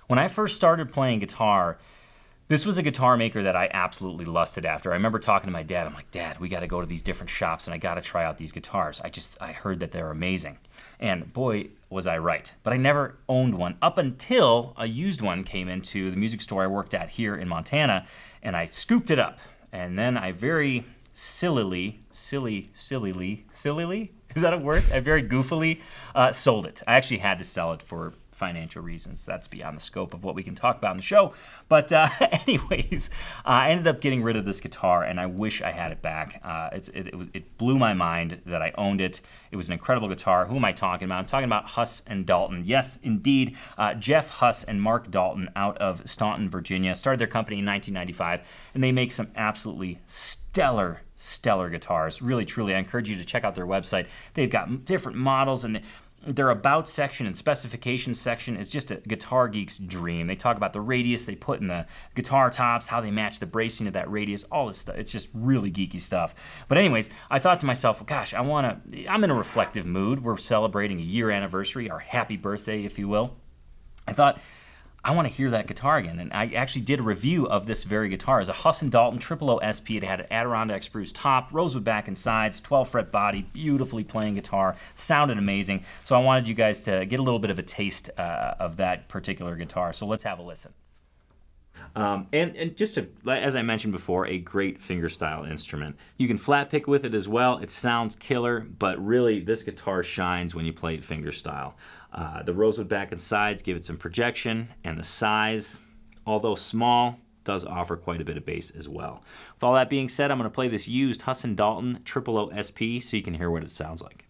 When I first started playing guitar, this was a guitar maker that I absolutely lusted after. I remember talking to my dad. I'm like, Dad, we got to go to these different shops and I got to try out these guitars. I heard that they're amazing. And boy, was I right. But I never owned one up until a used one came into the music store I worked at here in Montana, and I scooped it up. And then I very sillily, is that a word? I very goofily sold it. I actually had to sell it for financial reasons. That's beyond the scope of what we can talk about in the show. But anyways, I ended up getting rid of this guitar, and I wish I had it back. It blew my mind that I owned it. It was an incredible guitar. Who am I talking about? I'm talking about Huss and Dalton. Yes, indeed. Jeff Huss and Mark Dalton out of Staunton, Virginia, started their company in 1995, and they make some absolutely stellar guitars. Really, truly, I encourage you to check out their website. They've got different models, and their about section and specifications section is just a guitar geek's dream. They talk about the radius they put in the guitar tops, how they match the bracing to that radius, all this stuff. It's just really geeky stuff. But anyways, I thought to myself, well, gosh, I'm in a reflective mood. We're celebrating a year anniversary, our happy birthday, if you will. I thought, I want to hear that guitar again. And I actually did a review of this very guitar. It's a Huss and Dalton 000 SP. It had an Adirondack spruce top, rosewood back and sides, 12-fret body, beautifully playing guitar, sounded amazing. So I wanted you guys to get a little bit of a taste of that particular guitar. So let's have a listen. And just as I mentioned before, a great fingerstyle instrument. You can flat pick with it as well. It sounds killer, but really this guitar shines when you play it fingerstyle. The rosewood back and sides give it some projection, and the size, although small, does offer quite a bit of bass as well. With all that being said, I'm going to play this used Huss and Dalton 000 SP so you can hear what it sounds like.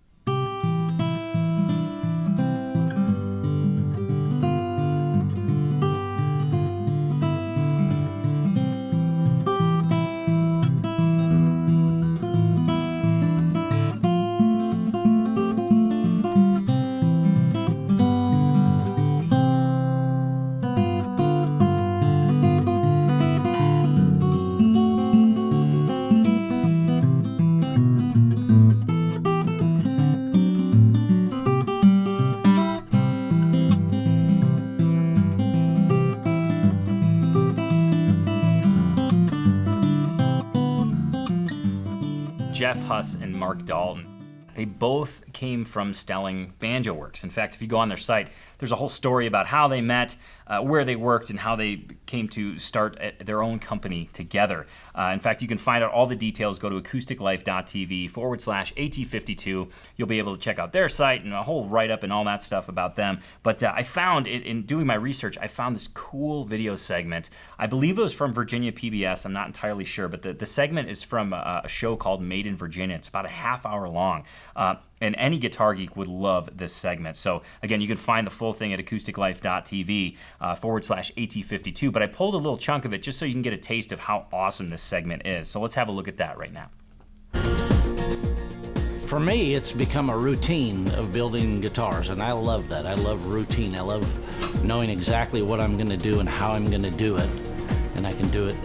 Jeff Huss and Mark Dalton. They both came from Stelling Banjo Works. In fact, if you go on their site, there's a whole story about how they met, where they worked, and how they came to start their own company together. In fact, you can find out all the details. Go to acousticlife.tv/AT52. You'll be able to check out their site and a whole write-up and all that stuff about them. But I found, in doing my research, I found this cool video segment. I believe it was from Virginia PBS. I'm not entirely sure, but the segment is from a show called Made in Virginia. It's about a half hour long. And any guitar geek would love this segment. So again, you can find the full thing at acousticlife.tv /AT52. But I pulled a little chunk of it just so you can get a taste of how awesome this segment is. So let's have a look at that right now. For me, it's become a routine of building guitars, and I love that. I love routine. I love knowing exactly what I'm going to do and how I'm going to do it, and I can do it,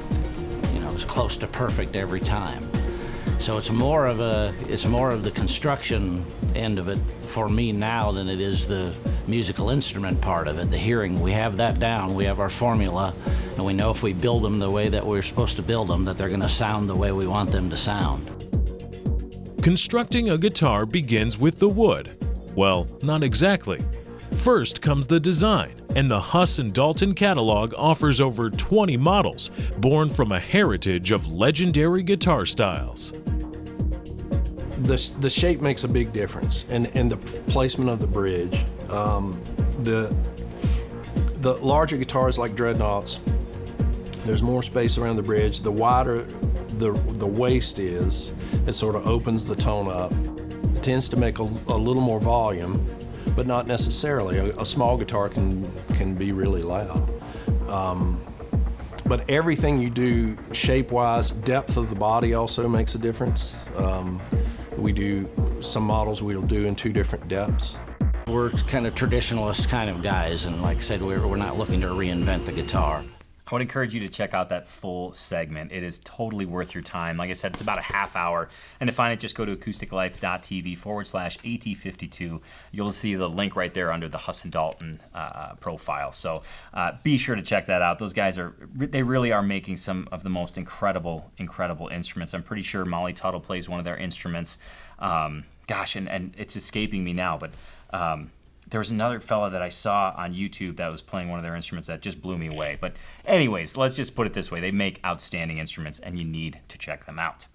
as close to perfect every time. So it's more of the construction end of it for me now than it is the musical instrument part of it. The hearing, we have that down. We have our formula, and we know if we build them the way that we're supposed to build them, that they're going to sound the way we want them to sound. Constructing a guitar begins with the wood. Well, not exactly. First comes the design, and the Huss and Dalton catalog offers over 20 models, born from a heritage of legendary guitar styles. The shape makes a big difference, and the placement of the bridge. The larger guitars like dreadnoughts, there's more space around the bridge. The wider the waist is, it sort of opens the tone up. It tends to make a little more volume, but not necessarily. A small guitar can be really loud. But everything you do shape-wise, depth of the body also makes a difference. We do some models we'll do in 2 different depths. We're kind of traditionalist kind of guys, and like I said, we're not looking to reinvent the guitar. I would encourage you to check out that full segment. It is totally worth your time. Like I said, it's about a half hour. And to find it, just go to acousticlife.tv/AT52. You'll see the link right there under the Huss and Dalton profile. So be sure to check that out. Those guys they really are making some of the most incredible instruments. I'm pretty sure Molly Tuttle plays one of their instruments. And it's escaping me now, but there was another fella that I saw on YouTube that was playing one of their instruments that just blew me away. But anyways, let's just put it this way. They make outstanding instruments, and you need to check them out.